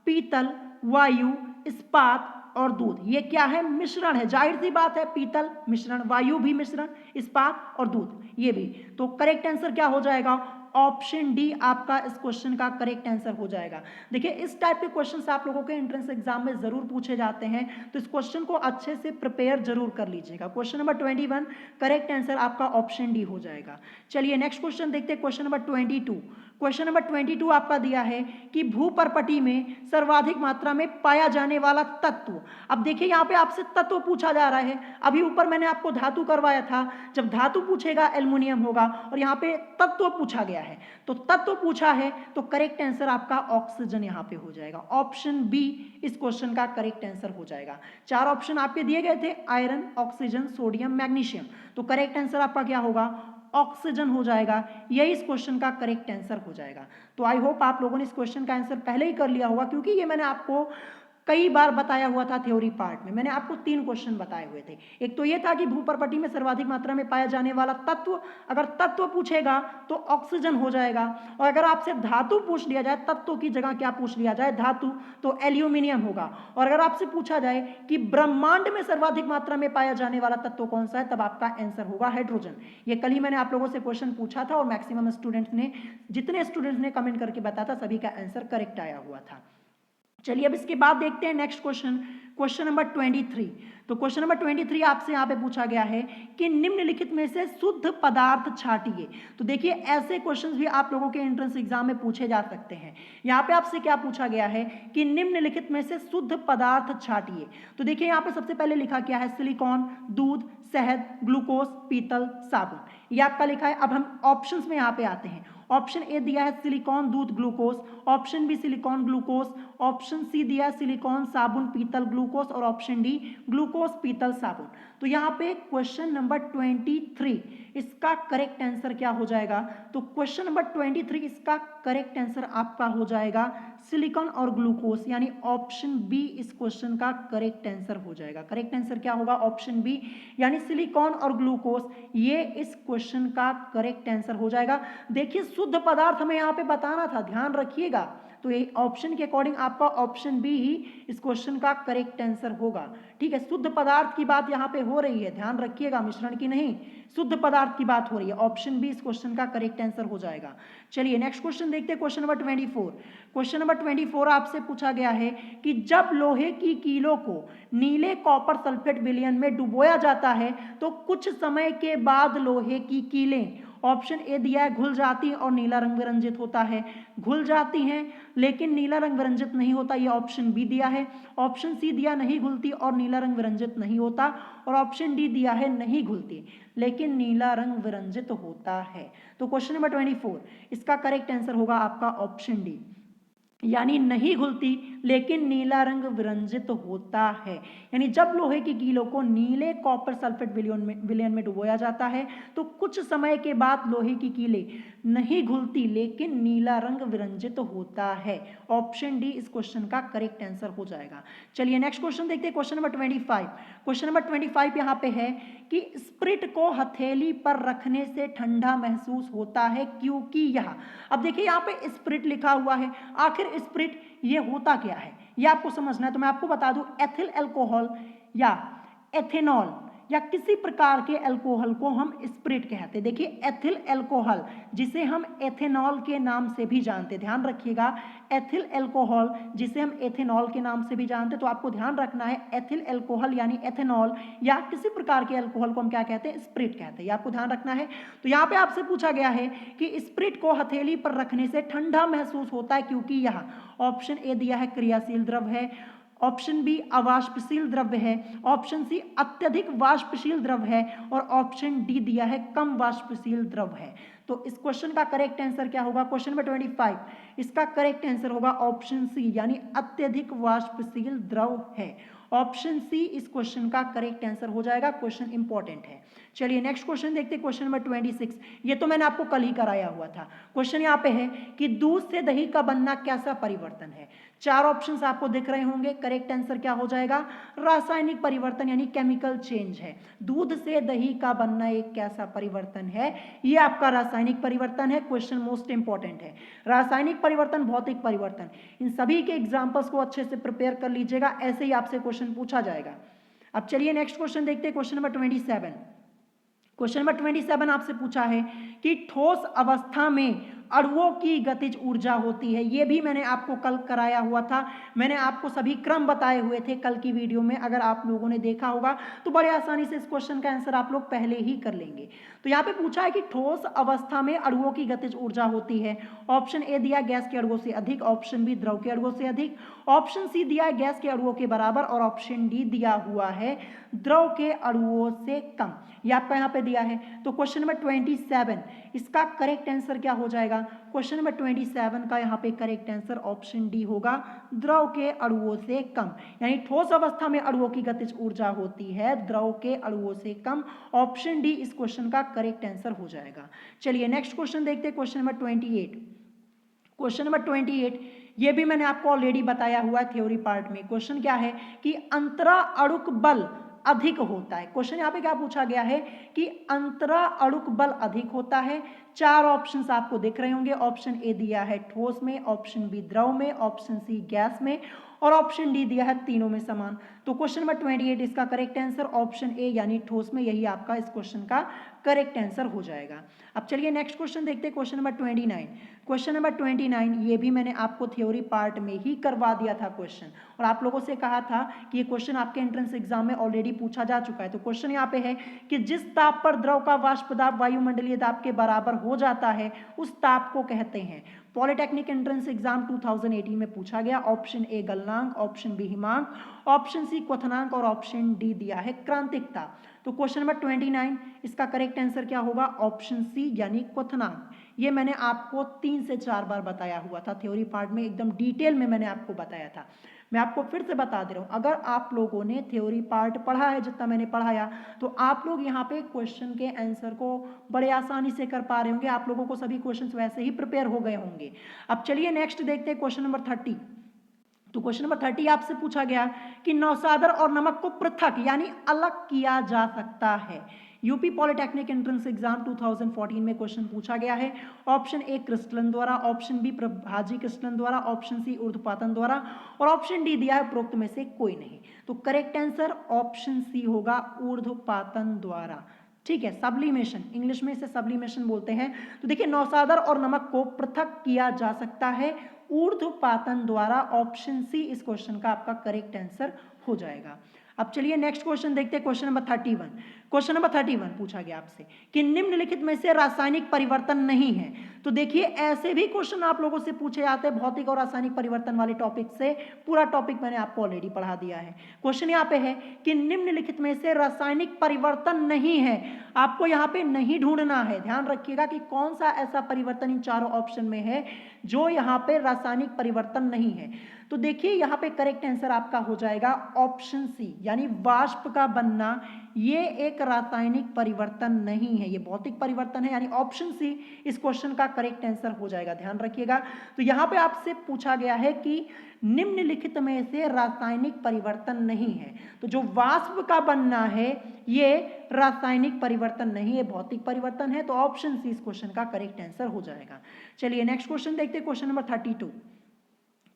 पीतल, वायु, इस्पात और दूध। ये क्या है, मिश्रण है, जाहिर सी बात है, पीतल मिश्रण, वायु भी मिश्रण, इस्पात और दूध ये भी। तो करेक्ट आंसर क्या हो जाएगा, ऑप्शन डी आपका इस क्वेश्चन का करेक्ट आंसर हो जाएगा। देखिए इस टाइप के क्वेश्चंस आप लोगों के एंट्रेंस एग्जाम में जरूर पूछे जाते हैं, तो इस क्वेश्चन को अच्छे से प्रिपेयर जरूर कर लीजिएगा। क्वेश्चन नंबर 21 करेक्ट आंसर आपका ऑप्शन डी हो जाएगा। चलिए नेक्स्ट क्वेश्चन देखते हैं, क्वेश्चन नंबर 22। क्वेश्चन नंबर 22 आपका दिया है कि भूपर्पटी में सर्वाधिक मात्रा में पाया जाने वाला तत्व। अब देखिए यहाँ पे आपसे तत्व पूछा जा रहा है, अभी ऊपर मैंने आपको धातु करवाया था, जब धातु पूछेगा एल्युमिनियम होगा, और यहाँ पे तत्व पूछा गया है, तो तत्व पूछा है तो करेक्ट आंसर आपका ऑक्सीजन यहाँ पे हो जाएगा। ऑप्शन बी इस क्वेश्चन का करेक्ट आंसर हो जाएगा। 4 ऑप्शन आपके दिए गए थे, आयरन, ऑक्सीजन, सोडियम, मैग्नीशियम, तो करेक्ट आंसर आपका क्या होगा, ऑक्सीजन हो जाएगा। यही इस क्वेश्चन का करेक्ट आंसर हो जाएगा। तो आई होप आप लोगों ने इस क्वेश्चन का आंसर पहले ही कर लिया होगा, क्योंकि ये मैंने आपको कई बार बताया हुआ था थ्योरी पार्ट में। मैंने आपको 3 क्वेश्चन बताए हुए थे, एक तो ये था कि भूपर्पटी में सर्वाधिक मात्रा में पाया जाने वाला तत्व, अगर तत्व पूछेगा तो ऑक्सीजन हो जाएगा, और अगर आपसे धातु पूछ लिया जाए, तत्व की जगह क्या पूछ लिया जाए, धातु, तो एल्यूमिनियम होगा। और अगर आपसे पूछा जाए कि ब्रह्मांड में सर्वाधिक मात्रा में पाया जाने वाला तत्व कौन सा है, तब आपका आंसर होगा हाइड्रोजन। ये कल ही मैंने आप लोगों से क्वेश्चन पूछा था, और मैक्सिमम स्टूडेंट्स ने, जितने स्टूडेंट्स ने कमेंट करके बताया था, सभी का आंसर करेक्ट आया हुआ था। चलिए अब इसके बाद देखते हैं नेक्स्ट क्वेश्चन, क्वेश्चन नंबर 23। तो क्वेश्चन नंबर 23 आपसे यहाँ पे पूछा गया है कि निम्नलिखित में से शुद्ध पदार्थ छांटिए। तो देखिए ऐसे क्वेश्चंस भी आप लोगों के एंट्रेंस एग्जाम में पूछे जा सकते हैं। यहाँ पे आपसे क्या पूछा गया है कि निम्नलिखित में से शुद्ध पदार्थ छांटिए। तो देखिए यहाँ पे सबसे पहले लिखा क्या है, सिलिकॉन, दूध, शहद, ग्लूकोज, पीतल, साबुन, ये आपका लिखा है। अब हम ऑप्शंस में यहाँ पे आते हैं। ऑप्शन ए दिया है सिलिकॉन दूध glucose, option B silicon glucose, option C दिया है सिलिकॉन साबुन पीतल ग्लूकोज और ऑप्शन डी ग्लूकोज पीतल साबुन। तो यहाँ पे क्वेश्चन नंबर 23 इसका करेक्ट आंसर क्या हो जाएगा? तो क्वेश्चन नंबर 23 इसका करेक्ट आंसर आपका हो जाएगा सिलिकॉन और ग्लूकोज, यानी ऑप्शन बी इस क्वेश्चन का करेक्ट आंसर हो जाएगा। करेक्ट आंसर क्या होगा? ऑप्शन बी, यानी सिलिकॉन और ग्लूकोज, ये इस क्वेश्चन का करेक्ट आंसर हो जाएगा। देखिए शुद्ध पदार्थ हमें यहाँ पे बताना था, ध्यान रखिएगा। तो ये ऑप्शन के अकॉर्डिंग आपका ऑप्शन बी ही इस क्वेश्चन का करेक्ट आंसर होगा। ठीक है, शुद्ध पदार्थ की बात यहाँ पे हो रही है, ध्यान रखिएगा, मिश्रण की नहीं, शुद्ध पदार्थ की बात हो रही है। ऑप्शन बी इस क्वेश्चन का करेक्ट आंसर हो जाएगा। चलिए नेक्स्ट क्वेश्चन देखते हैं, क्वेश्चन नंबर 24। क्वेश्चन नंबर 24 आपसे पूछा गया है कि जब लोहे की कीलों को नीले कॉपर सल्फेट विलयन में डुबोया जाता है तो कुछ समय के बाद लोहे की कीलें, ऑप्शन ए दिया है घुल जाती और नीला रंग विरंजित होता है, घुल जाती हैं लेकिन नीला रंग विरंजित नहीं होता, ये ऑप्शन बी दिया है। ऑप्शन सी दिया नहीं घुलती और नीला रंग विरंजित नहीं होता, और ऑप्शन डी दिया है नहीं घुलती लेकिन नीला रंग विरंजित होता है। तो क्वेश्चन नंबर 24 इसका करेक्ट आंसर होगा आपका ऑप्शन डी, यानी नहीं घुलती लेकिन नीला रंग विरंजित होता है। यानी जब लोहे की कीलों को नीले कॉपर सल्फेट विलयन में डुबोया जाता है तो कुछ समय के बाद लोहे की कीलें नहीं घुलती लेकिन नीला रंग विरंजित होता है। ऑप्शन डी इस क्वेश्चन का करेक्ट आंसर हो जाएगा। चलिए नेक्स्ट क्वेश्चन देखते हैं, क्वेश्चन नंबर 25। क्वेश्चन नंबर 25 यहाँ पे है कि स्प्रिट को हथेली पर रखने से ठंडा महसूस होता है क्योंकि यह, अब देखिए यहाँ पे स्प्रिट लिखा हुआ है, आखिर स्प्रिट ये होता क्या है ये आपको समझना है। तो मैं आपको बता दूं, एथिल अल्कोहल या एथेनॉल या किसी प्रकार के अल्कोहल को हम स्प्रिट कहते हैं। देखिए एथिल अल्कोहल जिसे हम एथेनॉल के नाम से भी जानते हैं, ध्यान रखिएगा, एथिल अल्कोहल जिसे हम एथेनॉल के नाम से भी जानते हैं, तो आपको ध्यान रखना है एथिल अल्कोहल यानी एथेनॉल या किसी प्रकार के अल्कोहल को हम क्या कहते हैं? स्प्रिट कहते हैं, ये आपको ध्यान रखना है। तो यहाँ पे आपसे पूछा गया है कि स्प्रिट को हथेली पर रखने से ठंडा महसूस होता है क्योंकि यह, ऑप्शन ए दिया है क्रियाशील द्रव है, ऑप्शन बी अवाष्पशील द्रव्य है, ऑप्शन सी अत्यधिक वाष्पशील द्रव है, और ऑप्शन डी दिया है कम वाष्पशील द्रव है। तो इस क्वेश्चन का करेक्ट आंसर क्या होगा? क्वेश्चन नंबर 25 इसका करेक्ट आंसर होगा ऑप्शन सी, यानी अत्यधिक वाष्पशील द्रव है। ऑप्शन सी इस क्वेश्चन का करेक्ट आंसर हो जाएगा। क्वेश्चन इंपॉर्टेंट है। चलिए नेक्स्ट क्वेश्चन देखते हैं, क्वेश्चन नंबर 26। ये तो मैंने आपको कल ही कराया हुआ था। क्वेश्चन यहाँ पे है कि दूध से दही का बनना कैसा परिवर्तन है? चार ऑप्शंस आपको दिख रहे होंगे, करेक्ट आंसर क्या हो जाएगा? रासायनिक परिवर्तन यानी केमिकल चेंज है। दूध से दही का बनना एक कैसा परिवर्तन है? ये आपका रासायनिक परिवर्तन है। क्वेश्चन मोस्ट इंपॉर्टेंट है। रासायनिक परिवर्तन, भौतिक परिवर्तन, इन सभी के एग्जांपल्स को अच्छे से प्रिपेयर कर लीजिएगा, ऐसे ही आपसे क्वेश्चन पूछा जाएगा। अब चलिए नेक्स्ट क्वेश्चन देखते हैं, क्वेश्चन नंबर 27। क्वेश्चन नंबर 27 आपसे पूछा है कि ठोस अवस्था में अणुओं की गतिज ऊर्जा होती है। ये भी मैंने आपको कल कराया हुआ था, मैंने आपको सभी क्रम बताए हुए थे कल की वीडियो में, अगर आप लोगों ने देखा होगा तो बड़े आसानी से इस क्वेश्चन का आंसर आप लोग पहले ही कर लेंगे। तो यहाँ पे पूछा है कि ठोस अवस्था में अणुओं की गतिज ऊर्जा होती है। ऑप्शन ए दिया गैस के अणुओं से अधिक, ऑप्शन बी द्रव के अणुओं से अधिक, ऑप्शन सी दिया है गैस के अणुओं के बराबर, और ऑप्शन डी दिया हुआ है द्रव के अणुओं से कम। ये आपका यहाँ पे दिया है। तो क्वेश्चन नंबर 27 इसका करेक्ट आंसर क्या हो जाएगा? क्वेश्चन नंबर 27 का यहाँ पे करेक्ट आंसर ऑप्शन डी होगा, द्रव के अणुओं से कम। यानी ठोस अवस्था में अणुओं की गतिज ऊर्जा होती है द्रव के अणुओं से कम। ऑप्शन डी इस क्वेश्चन का करेक्ट आंसर हो जाएगा। चलिए नेक्स्ट क्वेश्चन देखते हैं, क्वेश्चन नंबर 28। क्वेश्चन नंबर 28 ये भी मैंने आपको ऑलरेडी बताया हुआ है थ्योरी पार्ट में। क्वेश्चन क्या है कि अंतरा अणुक बल अधिक होता है। क्वेश्चन यहाँ पे क्या पूछा गया है कि अंतरा अणुक बल अधिक होता है। चार ऑप्शंस आपको दिख रहे होंगे, ऑप्शन ए दिया है ठोस में, ऑप्शन बी द्रव में, ऑप्शन सी गैस में, और ऑप्शन डी दिया है तीनों में समान। तो क्वेश्चन नंबर 28 इसका करेक्ट आंसर ऑप्शन ए यानी ठोस में, यही आपका इस क्वेश्चन का करेक्ट आंसर हो जाएगा। अब चलिए नेक्स्ट क्वेश्चन देखते हैं, क्वेश्चन नंबर 29। क्वेश्चन नंबर 29 ये भी मैंने आपको थ्योरी पार्ट में ही करवा दिया था क्वेश्चन, और आप लोगों से कहा था कि ये क्वेश्चन आपके एंट्रेंस एग्जाम में ऑलरेडी पूछा जा चुका है। तो क्वेश्चन यहाँ पे है कि जिस ताप पर द्रव का वाष्प दाब वायुमंडलीय दाब के बराबर हो जाता है उस ताप को कहते हैं। पॉलिटेक्निक एंट्रेंस एग्जाम 2018 में पूछा गया। ऑप्शन ए गलनांक, ऑप्शन बी हिमांक, ऑप्शन सी क्वथनांक, और ऑप्शन डी दिया है क्रांतिक ताप। तो क्वेश्चन नंबर 29, इसका करेक्ट आंसर क्या होगा? ऑप्शन सी यानी क्वथनांक। ये मैंने आपको 3 से 4 बार बताया हुआ था थ्योरी पार्ट में, एकदम डिटेल में मैंने आपको बताया था। मैं आपको फिर से बता दे रहा हूँ, अगर आप लोगों ने थ्योरी पार्ट पढ़ा है जितना मैंने पढ़ाया, तो आप लोग यहाँ पे क्वेश्चन के आंसर को बड़े आसानी से कर पा रहे होंगे। आप लोगों को सभी क्वेश्चंस वैसे ही प्रिपेयर हो गए होंगे। अब चलिए नेक्स्ट देखते हैं क्वेश्चन नंबर 30। तो क्वेश्चन नंबर 30 आपसे पूछा गया कि नौसादर और नमक को पृथक यानी अलग किया जा सकता है। यूपी पॉलिटेक्निक एंट्रेंस एग्जाम 2014 में क्वेश्चन पूछा गया है। ऑप्शन ए क्रिस्टलन द्वारा, ऑप्शन बी प्रभाजी क्रिस्टलन द्वारा, ऑप्शन सी ऊर्ध्वपातन द्वारा और ऑप्शन डी दिया है उपरोक्त में से कोई नहीं। तो करेक्ट आंसर ऑप्शन सी होगा, ऊर्ध्वपातन द्वारा। ठीक है, सब्लिमेशन, इंग्लिश में इसे सब्लिमेशन बोलते हैं। तो देखिए नौसादर और नमक को पृथक किया जा सकता है ऊर्ध्वपातन द्वारा। ऑप्शन सी इस क्वेश्चन का आपका करेक्ट आंसर हो जाएगा। अब चलिए नेक्स्ट क्वेश्चन देखते हैं, क्वेश्चन नंबर 31। क्वेश्चन नंबर 31 पूछा गया आपसे कि निम्नलिखित में से रासायनिक परिवर्तन नहीं है। तो देखिए ऐसे भी क्वेश्चन आप लोगों से पूछे जाते हैं भौतिक और रासायनिक परिवर्तन वाले टॉपिक से। पूरा टॉपिक मैंने आपको ऑलरेडी पढ़ा दिया है। क्वेश्चन यहाँ पे है कि निम्नलिखित में से रासायनिक परिवर्तन नहीं है। आपको यहाँ पे नहीं ढूंढना है, ध्यान रखिएगा कि कौन सा ऐसा परिवर्तन इन चारों ऑप्शन में है जो यहाँ पे रासायनिक परिवर्तन नहीं है। तो देखिए यहाँ पे करेक्ट आंसर आपका हो जाएगा ऑप्शन सी यानी वाष्प का बनना। ये एक रासायनिक परिवर्तन नहीं है, ये भौतिक परिवर्तन है, यानी ऑप्शन सी इस क्वेश्चन का करेक्ट आंसर हो जाएगा। ध्यान रखिएगा। तो यहाँ पे आपसे पूछा गया है कि निम्नलिखित में से रासायनिक परिवर्तन नहीं है। तो जो वाष्प का बनना है ये रासायनिक परिवर्तन नहीं है, भौतिक परिवर्तन है। तो ऑप्शन सी इस क्वेश्चन का करेक्ट आंसर हो जाएगा। चलिए नेक्स्ट क्वेश्चन देखते हैं, क्वेश्चन नंबर 32।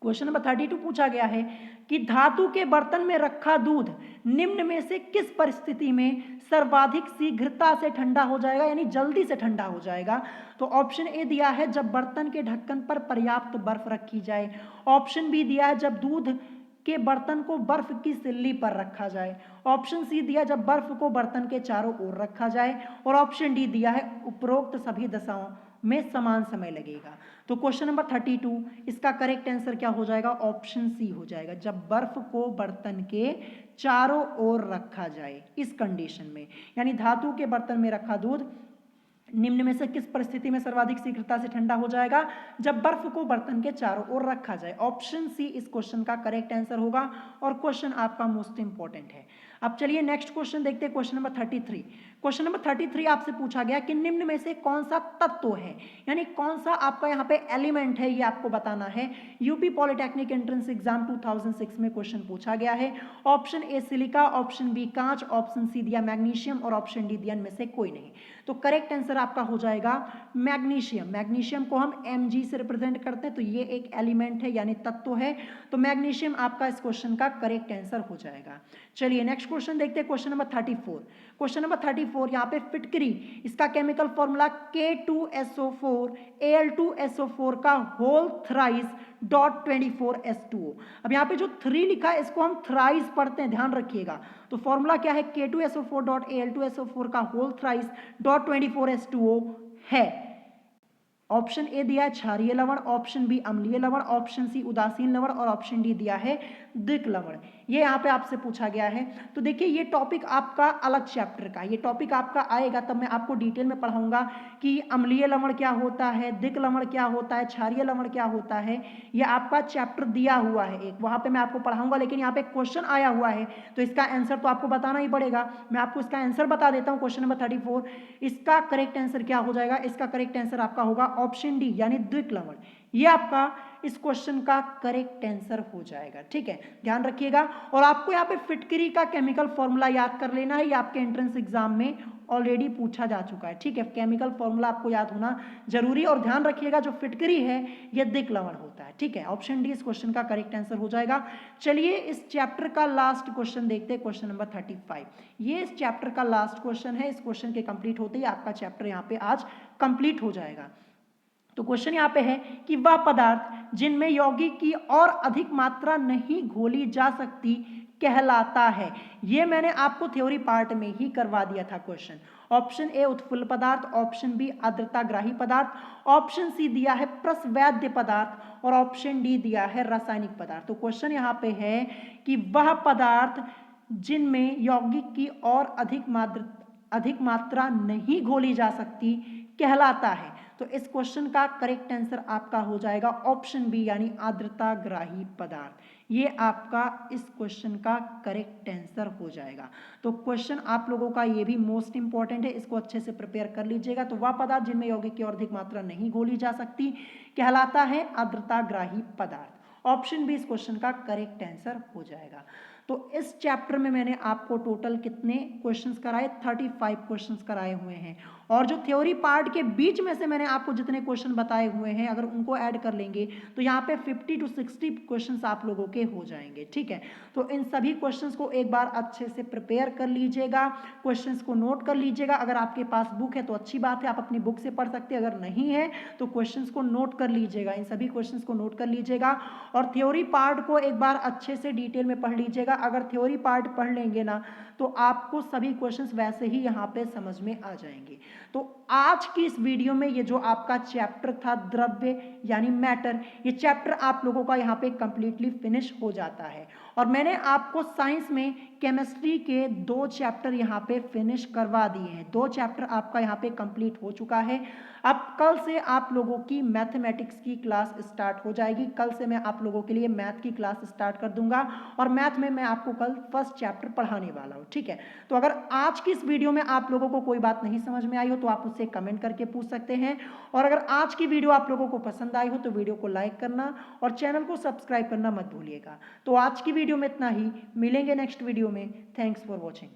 क्वेश्चन नंबर 32 पूछा गया है कि धातु के बर्तन में रखा दूध निम्न में से किस परिस्थिति में सर्वाधिक शीघ्रता से ठंडा हो जाएगा, यानी जल्दी से ठंडा हो जाएगा। तो ऑप्शन ए दिया है जब बर्तन के ढक्कन पर पर्याप्त बर्फ रखी जाए, ऑप्शन बी दिया है जब दूध के बर्तन को बर्फ की सिल्ली पर रखा जाए, ऑप्शन सी दिया जब बर्फ को बर्तन के चारों ओर रखा जाए और ऑप्शन डी दिया है उपरोक्त सभी दशाओं में समान समय लगेगा। तो क्वेश्चन नंबर 32 इसका करेक्ट आंसर क्या हो जाएगा? ऑप्शन सी हो जाएगा, जब बर्फ को बर्तन के चारों ओर रखा जाए इस कंडीशन में। यानी धातु के बर्तन में रखा दूध निम्न में से किस परिस्थिति में सर्वाधिक शीघ्रता से ठंडा हो जाएगा? जब बर्फ को बर्तन के चारों ओर रखा जाए। ऑप्शन सी इस क्वेश्चन का करेक्ट आंसर होगा और क्वेश्चन आपका मोस्ट इंपॉर्टेंट है। अब चलिए नेक्स्ट क्वेश्चन देखते हैं, क्वेश्चन नंबर 33। क्वेश्चन नंबर 33 आपसे पूछा गया कि निम्न में से कौन सा तत्व है, यानी कौन सा आपका यहाँ पे एलिमेंट है, ये आपको बताना है। यूपी पॉलिटेक्निक एंट्रेंस एग्जाम 2006 में क्वेश्चन पूछा गया है। Option A silica, option B कांच, ऑप्शन सी दिया मैग्नीशियम और ऑप्शन डी दिया इनमें से कोई नहीं। तो करेक्ट आंसर आपका हो जाएगा मैग्नीशियम। मैग्नीशियम को हम Mg से रिप्रेजेंट करते हैं, तो ये एक एलिमेंट है यानी तत्व है। तो मैग्नीशियम आपका इस क्वेश्चन का करेक्ट आंसर हो जाएगा। चलिए नेक्स्ट क्वेश्चन देखते हैं, क्वेश्चन नंबर 34। क्वेश्चन नंबर 34 यहाँ पे फिटकरी, इसका केमिकल फॉर्मूला K2SO4 Al2SO4 का होल थ्राइस डॉट 24H2O। अब यहाँ पे जो 3 लिखा है इसको हम थ्राइस पढ़ते हैं, ध्यान रखिएगा। तो फॉर्मूला क्या है? K2SO4 डॉट Al2SO4 का होल थ्राइस डॉट 24H2O है। ऑप्शन ए दिया है क्षारीय लवण, ऑप्शन बी अम्लीय लवण, ऑप्शन सी उदासीन लवण और ऑप्शन डी दिया है द्विक लवण। ये यहाँ पे आपसे पूछा गया है। तो देखिए ये टॉपिक आपका अलग चैप्टर का, ये टॉपिक आपका आएगा तब मैं आपको डिटेल में पढ़ाऊंगा कि अम्लीय लवण क्या होता है, द्विक लवण क्या होता है, क्षारीय लवण क्या होता है। ये आपका चैप्टर दिया हुआ है एक, वहाँ पे मैं आपको पढ़ाऊंगा। लेकिन यहाँ पे क्वेश्चन आया हुआ है तो इसका आंसर तो आपको बताना ही पड़ेगा। मैं आपको इसका आंसर बता देता हूँ। क्वेश्चन नंबर 34 इसका करेक्ट आंसर क्या हो जाएगा? इसका करेक्ट आंसर आपका होगा ऑप्शन डी यानी द्विक लवण। ये आपका इस क्वेश्चन का करेक्ट आंसर हो जाएगा। ठीक है, ध्यान रखिएगा। और आपको यहाँ पे फिटकरी का केमिकल फॉर्मूला याद कर लेना है, ये आपके एंट्रेंस एग्जाम में ऑलरेडी पूछा जा चुका है। ठीक है, केमिकल फॉर्मूला आपको याद होना जरूरी। और ध्यान रखिएगा जो फिटकरी है ये द्विक लवण होता है। ठीक है, ऑप्शन डी इस क्वेश्चन का करेक्ट आंसर हो जाएगा। चलिए इस चैप्टर का लास्ट क्वेश्चन देखते हैं, क्वेश्चन नंबर 35। ये इस चैप्टर का लास्ट क्वेश्चन है। इस क्वेश्चन के कंप्लीट होते ही आपका चैप्टर यहाँ पे आज कंप्लीट हो जाएगा। तो क्वेश्चन यहाँ पे है कि वह पदार्थ जिनमें यौगिक की और अधिक मात्रा नहीं घोली जा सकती कहलाता है। ये मैंने आपको थ्योरी पार्ट में ही करवा दिया था क्वेश्चन। ऑप्शन ए उत्फुल्ल पदार्थ, ऑप्शन बी आर्द्रताग्राही पदार्थ, ऑप्शन सी दिया है प्रसवैद्य पदार्थ और ऑप्शन डी दिया है रासायनिक पदार्थ। तो क्वेश्चन यहाँ पे है कि वह पदार्थ जिनमें यौगिक की और अधिक मात्रा नहीं घोली जा सकती कहलाता है। तो इस क्वेश्चन का करेक्ट आंसर आपका हो जाएगा ऑप्शन बी यानी आर्द्रता ग्राही पदार्थ। ये आपका इस क्वेश्चन का करेक्ट आंसर हो जाएगा। तो क्वेश्चन आप लोगों का ये भी मोस्ट इंपॉर्टेंट है, इसको अच्छे से प्रिपेयर कर लीजिएगा। तो वह पदार्थ जिनमें यौगिक की और अधिक मात्रा नहीं घोली जा सकती कहलाता है आर्द्रता ग्राही पदार्थ। ऑप्शन बी इस क्वेश्चन का करेक्ट आंसर हो जाएगा। तो इस चैप्टर में मैंने आपको टोटल कितने क्वेश्चंस कराए, 35 क्वेश्चंस कराए हुए हैं। और जो थ्योरी पार्ट के बीच में से मैंने आपको जितने क्वेश्चन बताए हुए हैं, अगर उनको ऐड कर लेंगे तो यहाँ पे 50 to 60 क्वेश्चंस आप लोगों के हो जाएंगे। ठीक है, तो इन सभी क्वेश्चंस को एक बार अच्छे से प्रिपेयर कर लीजिएगा, क्वेश्चंस को नोट कर लीजिएगा। अगर आपके पास बुक है तो अच्छी बात है, आप अपनी बुक से पढ़ सकते हैं। अगर नहीं है तो क्वेश्चंस को नोट कर लीजिएगा, इन सभी क्वेश्चंस को नोट कर लीजिएगा और थ्योरी पार्ट को एक बार अच्छे से डिटेल में पढ़ लीजिएगा। अगर थ्योरी पार्ट पढ़ लेंगे ना तो आपको सभी क्वेश्चंस वैसे ही यहाँ पे समझ में आ जाएंगे। तो आज की इस वीडियो में ये जो आपका चैप्टर था द्रव्य यानी मैटर, ये चैप्टर आप लोगों का यहाँ पे कंप्लीटली फिनिश हो जाता है। और मैंने आपको साइंस में केमिस्ट्री के 2 चैप्टर यहाँ पे फिनिश करवा दिए हैं। 2 चैप्टर आपका यहाँ पे कंप्लीट हो चुका है। अब कल से आप लोगों की मैथमेटिक्स की क्लास स्टार्ट हो जाएगी। कल से मैं आप लोगों के लिए मैथ की क्लास स्टार्ट कर दूंगा और मैथ में मैं आपको कल फर्स्ट चैप्टर पढ़ाने वाला हूँ। ठीक है, तो अगर आज की इस वीडियो में आप लोगों को कोई बात नहीं समझ में आई हो तो आप मुझसे कमेंट करके पूछ सकते हैं। और अगर आज की वीडियो आप लोगों को पसंद आई हो तो वीडियो को लाइक करना और चैनल को सब्सक्राइब करना मत भूलिएगा। तो आज की वीडियो में इतना ही, मिलेंगे नेक्स्ट वीडियो में। Thanks for watching.